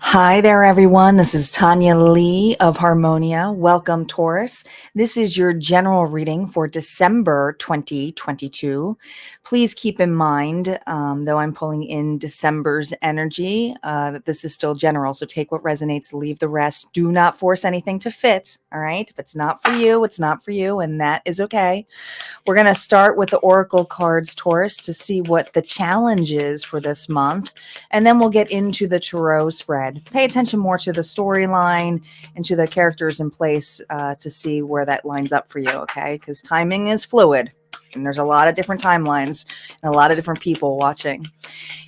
Hi there, everyone. This is Tanya Lee of Harmonia. Welcome, Taurus. This is your general reading for December 2022. Please keep in mind, though I'm pulling in December's energy, that this is still general. So take what resonates, leave the rest. Do not force anything to fit. All right. If it's not for you, it's not for you, and that is okay. We're going to start with the Oracle cards, Taurus, to see what the challenge is for this month. And then we'll get into the Tarot spread. Pay attention more to the storyline and to the characters in place to see where that lines up for you, okay? Because timing is fluid. And there's a lot of different timelines and a lot of different people watching.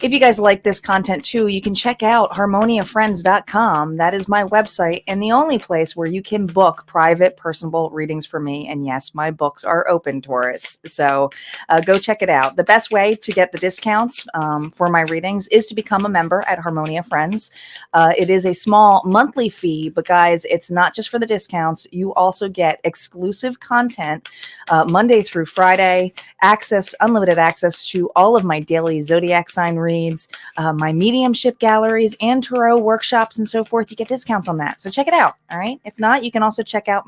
If you guys like this content too, you can check out harmoniafriends.com. That is my website and the only place where you can book private, personable readings for me. And yes, my books are open, Taurus. So go check it out. The best way to get the discounts for my readings is to become a member at Harmonia Friends. It is a small monthly fee, but guys, it's not just for the discounts. You also get exclusive content Monday through Friday, unlimited access to all of my daily zodiac sign reads, my mediumship galleries and tarot workshops and so forth. You get discounts on that. So check it out. All right. If not, you can also check out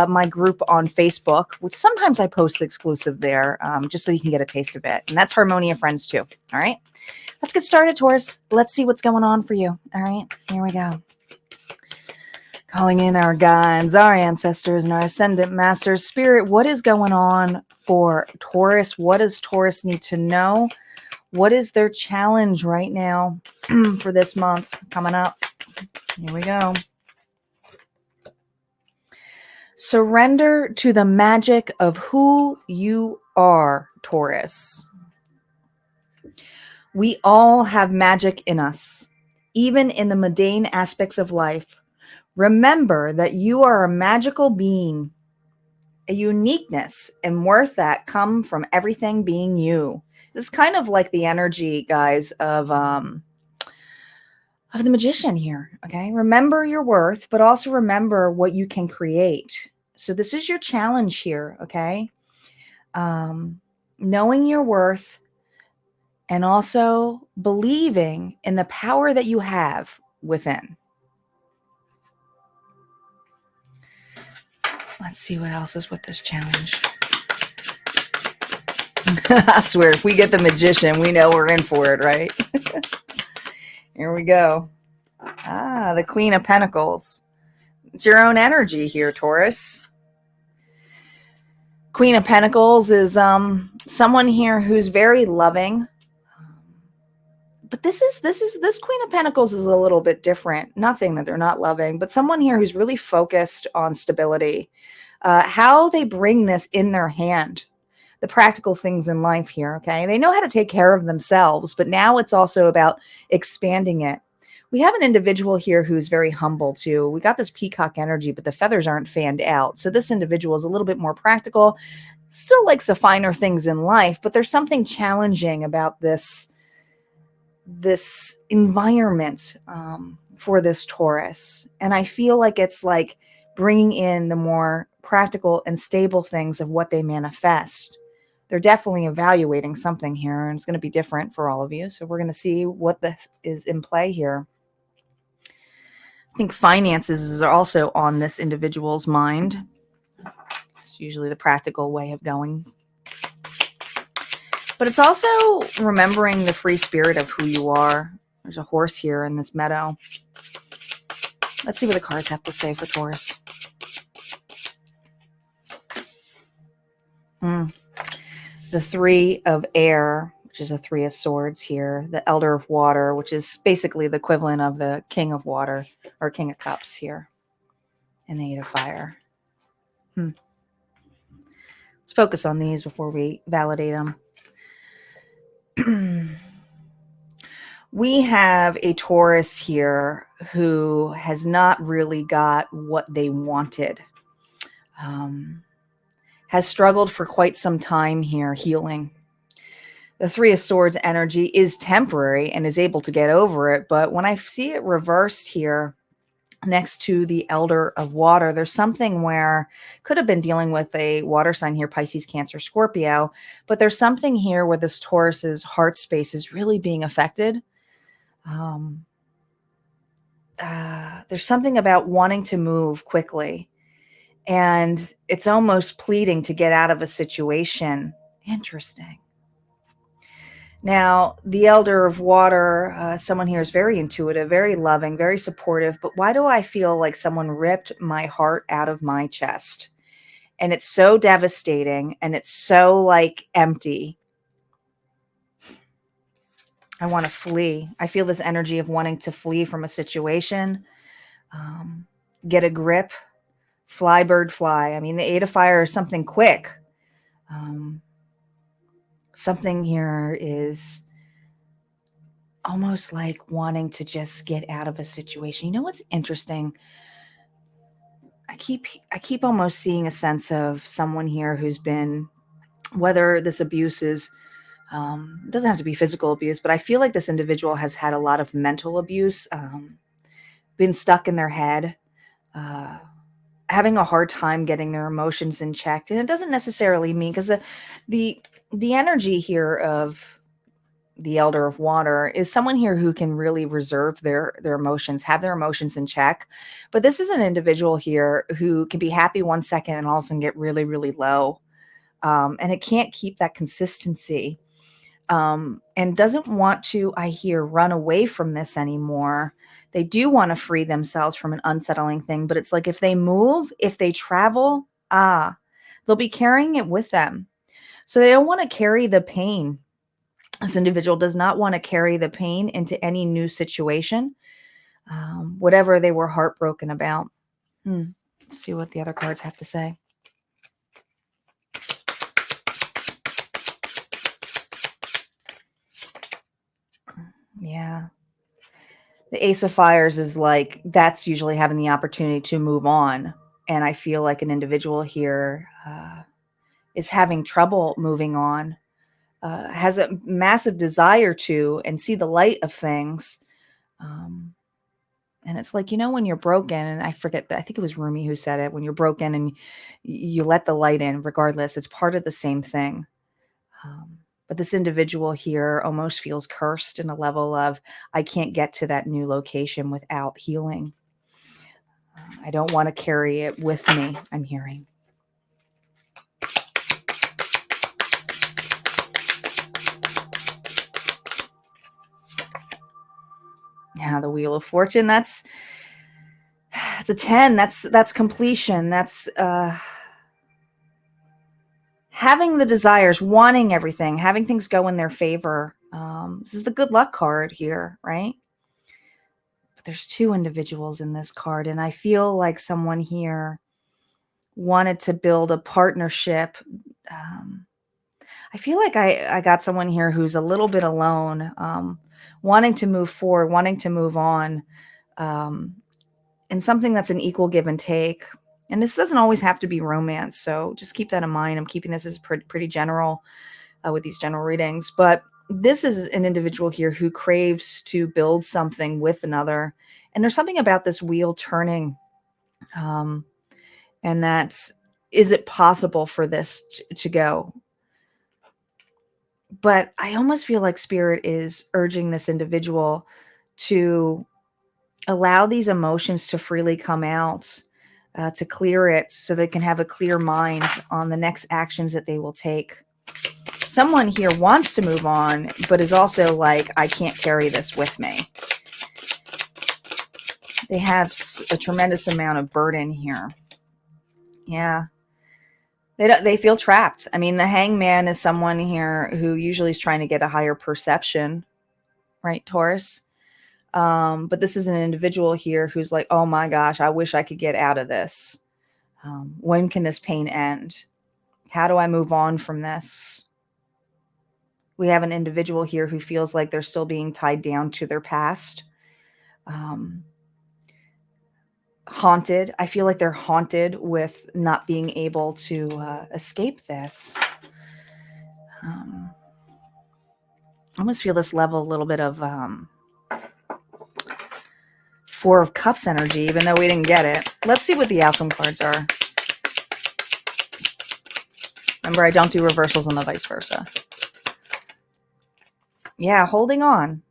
my group on Facebook, which sometimes I post the exclusive there just so you can get a taste of it. And that's Harmonia Friends too. All right. Let's get started, Taurus. Let's see what's going on for you. All right. Here we go. Calling in our guides, our ancestors, and our ascendant masters. Spirit, what is going on for Taurus? What does Taurus need to know? What is their challenge right now for this month coming up? Here we go. Surrender to the magic of who you are, Taurus. We all have magic in us, even in the mundane aspects of life. Remember that you are a magical being, a uniqueness and worth that come from everything being you. This is kind of like the energy, guys, of the magician here, okay? Remember your worth, but also remember what you can create. So this is your challenge here, okay? Knowing your worth and also believing in the power that you have within. Let's see what else is with this challenge. I swear, if we get the magician, we know we're in for it, right? Here we go. The Queen of Pentacles. It's your own energy here, Taurus. Queen of Pentacles is someone here who's very loving. But this Queen of Pentacles is a little bit different. Not saying that they're not loving, but someone here who's really focused on stability. How they bring this in their hand. The practical things in life here, okay? They know how to take care of themselves, but now it's also about expanding it. We have an individual here who's very humble too. We got this peacock energy, but the feathers aren't fanned out. So this individual is a little bit more practical, still likes the finer things in life, but there's something challenging about this environment for this Taurus. And I feel like it's like bringing in the more practical and stable things of what they manifest. They're definitely evaluating something here, and it's going to be different for all of you. So we're going to see what this is in play here. I think finances are also on this individual's mind. It's usually the practical way of going. But it's also remembering the free spirit of who you are. There's a horse here in this meadow. Let's see what the cards have to say for Taurus. The Three of Air, which is a Three of Swords here. The Elder of Water, which is basically the equivalent of the King of Water or King of Cups here. And the Eight of Fire. Let's focus on these before we validate them. We have a Taurus here who has not really got what they wanted. Has struggled for quite some time here healing. The Three of Swords energy is temporary and is able to get over it. But when I see it reversed here next to the Elder of Water, there's something where could have been dealing with a water sign here, Pisces, Cancer, Scorpio. But there's something here where this Taurus's heart space is really being affected. there's something about wanting to move quickly, and it's almost pleading to get out of a situation. Interesting. Now, the Elder of Water, someone here is very intuitive, very loving, very supportive. But why do I feel like someone ripped my heart out of my chest? And it's so devastating, and it's so like empty. I want to flee. I feel this energy of wanting to flee from a situation, get a grip, fly, bird, fly. I mean, the Eight of Fire is something quick. Something here is almost like wanting to just get out of a situation. You know what's interesting? I keep almost seeing a sense of someone here who's been, whether this abuse is, it doesn't have to be physical abuse, but I feel like this individual has had a lot of mental abuse, been stuck in their head, having a hard time getting their emotions in check. And it doesn't necessarily mean, because the energy here of the Elder of Water is someone here who can really reserve their emotions, have their emotions in check. But this is an individual here who can be happy 1 second and all of a sudden get really, really low. And it can't keep that consistency. And doesn't want to, I hear, run away from this anymore. They do want to free themselves from an unsettling thing, but it's like if they move, if they travel, they'll be carrying it with them. So they don't want to carry the pain. This individual does not want to carry the pain into any new situation, whatever they were heartbroken about. Let's see what the other cards have to say. Yeah. The Ace of Fires is like, that's usually having the opportunity to move on. And I feel like an individual here is having trouble moving on. Has a massive desire to and see the light of things. And it's like, when you're broken, and I forget that, I think it was Rumi who said it, when you're broken and you let the light in, regardless, it's part of the same thing. But this individual here almost feels cursed in a level of, I can't get to that new location without healing. I don't want to carry it with me, I'm hearing. Yeah, the Wheel of Fortune, it's a 10. That's completion. That's having the desires, wanting everything, having things go in their favor. This is the good luck card here, right? But there's two individuals in this card, and I feel like someone here wanted to build a partnership. I feel like I got someone here who's a little bit alone, wanting to move forward, wanting to move on, and something that's an equal give and take. And this doesn't always have to be romance, so just keep that in mind. I'm keeping this as pretty general with these general readings. But this is an individual here who craves to build something with another. And there's something about this wheel turning. And that's, is it possible for this to go? But I almost feel like Spirit is urging this individual to allow these emotions to freely come out, to clear it so they can have a clear mind on the next actions that they will take. Someone here wants to move on, but is also like, I can't carry this with me. They have a tremendous amount of burden here. Yeah. They feel trapped. I mean, the Hangman is someone here who usually is trying to get a higher perception, right, Taurus? But this is an individual here who's like, oh my gosh, I wish I could get out of this. When can this pain end? How do I move on from this? We have an individual here who feels like they're still being tied down to their past. Haunted. I feel like they're haunted with not being able to escape this. I almost feel this level a little bit of Four of Cups energy, even though we didn't get it. Let's see what the outcome cards are. Remember, I don't do reversals and the vice versa. Yeah, holding on.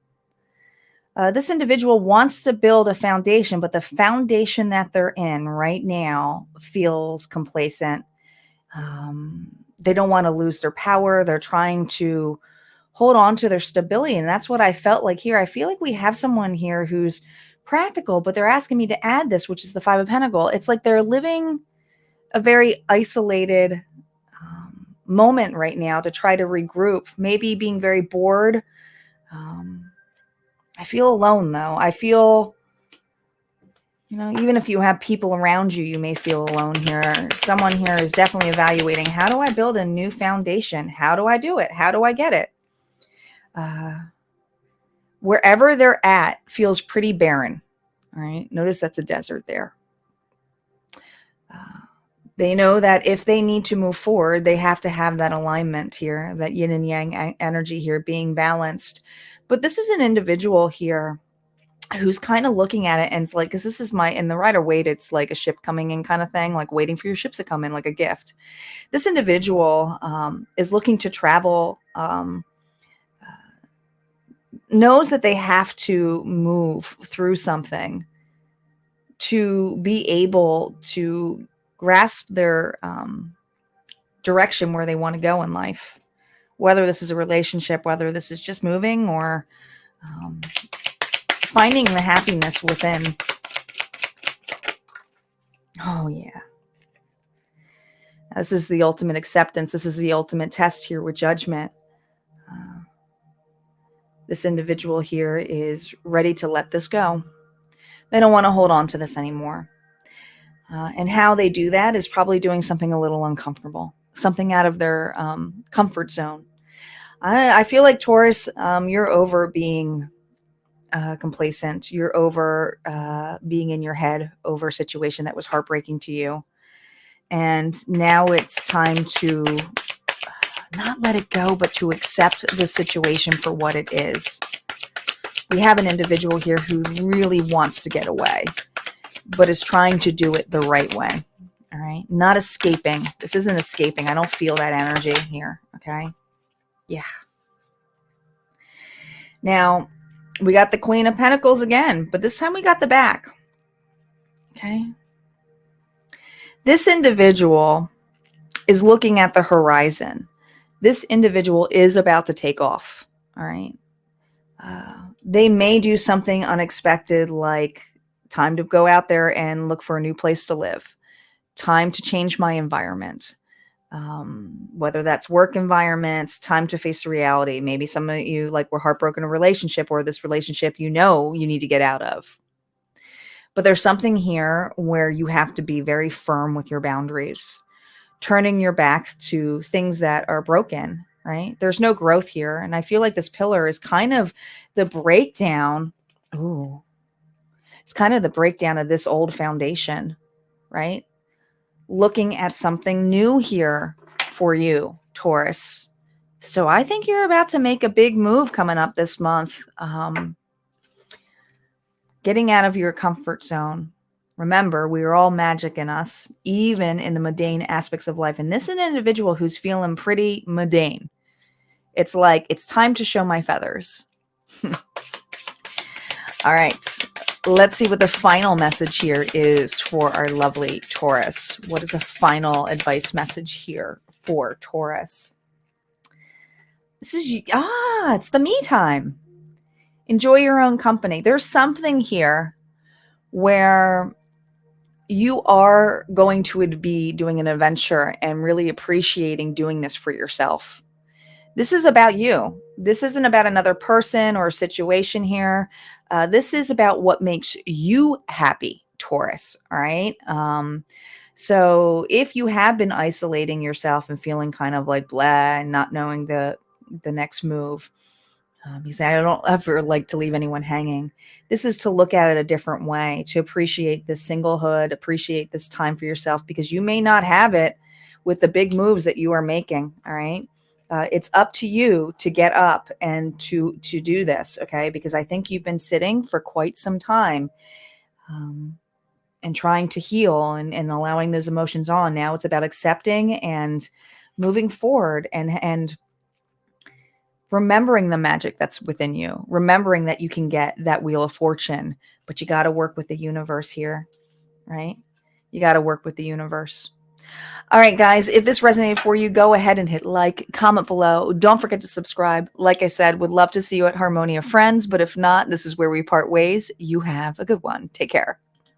This individual wants to build a foundation, but the foundation that they're in right now feels complacent. They don't want to lose their power. They're trying to hold on to their stability. And that's what I felt like here. I feel like we have someone here who's practical, but they're asking me to add this, which is the Five of Pentacles. It's like they're living a very isolated moment right now to try to regroup, maybe being very bored. I feel alone though. I feel, even if you have people around you, you may feel alone here. Someone here is definitely evaluating, how do I build a new foundation? How do I do it? How do I get it? Wherever they're at feels pretty barren. All right. Notice that's a desert there. They know that if they need to move forward, they have to have that alignment here, that yin and yang energy here being balanced. But this is an individual here who's kind of looking at it and it's like, because this is in the Rider-Waite, it's like a ship coming in kind of thing, like waiting for your ships to come in, like a gift. This individual is looking to travel, knows that they have to move through something to be able to grasp their direction where they want to go in life, whether this is a relationship, whether this is just moving or finding the happiness within. Oh yeah. This is the ultimate acceptance. This is the ultimate test here with Judgment. This individual here is ready to let this go. They don't want to hold on to this anymore. And how they do that is probably doing something a little uncomfortable, something out of their comfort zone. I feel like Taurus, you're over being complacent. You're over being in your head over a situation that was heartbreaking to you. And now it's time to not let it go, but to accept the situation for what it is. We have an individual here who really wants to get away, but is trying to do it the right way. All right. Not escaping. This isn't escaping. I don't feel that energy here. Okay. Yeah. Now we got the Queen of Pentacles again, but this time we got the back. Okay. This individual is looking at the horizon. This individual is about to take off. All right. They may do something unexpected, like time to go out there and look for a new place to live, time to change my environment, whether that's work environments, time to face the reality. Maybe some of you were heartbroken in a relationship, or this relationship you need to get out of. But there's something here where you have to be very firm with your boundaries, turning your back to things that are broken, right? There's no growth here. And I feel like this pillar is kind of the breakdown. Ooh, it's kind of the breakdown of this old foundation, right? Looking at something new here for you, Taurus. So I think you're about to make a big move coming up this month. Getting out of your comfort zone. Remember, we are all magic in us, even in the mundane aspects of life. And this is an individual who's feeling pretty mundane. It's like, it's time to show my feathers. All right. Let's see what the final message here is for our lovely Taurus. What is the final advice message here for Taurus? This is, it's the me time. Enjoy your own company. There's something here where you are going to be doing an adventure and really appreciating doing this for yourself. This is about you. This isn't about another person or a situation here. This is about what makes you happy, Taurus. All right. So if you have been isolating yourself and feeling kind of like blah and not knowing the next move, you say, I don't ever like to leave anyone hanging. This is to look at it a different way, to appreciate this singlehood, appreciate this time for yourself, because you may not have it with the big moves that you are making. All right. It's up to you to get up and to do this. Okay. Because I think you've been sitting for quite some time and trying to heal and allowing those emotions on. Now it's about accepting and moving forward and remembering the magic that's within you, remembering that you can get that Wheel of Fortune, but you got to work with the universe here, right? You got to work with the universe. All right, guys, if this resonated for you, go ahead and hit like, comment below. Don't forget to subscribe. Like I said, would love to see you at Harmonia Friends, but if not, this is where we part ways. You have a good one. Take care.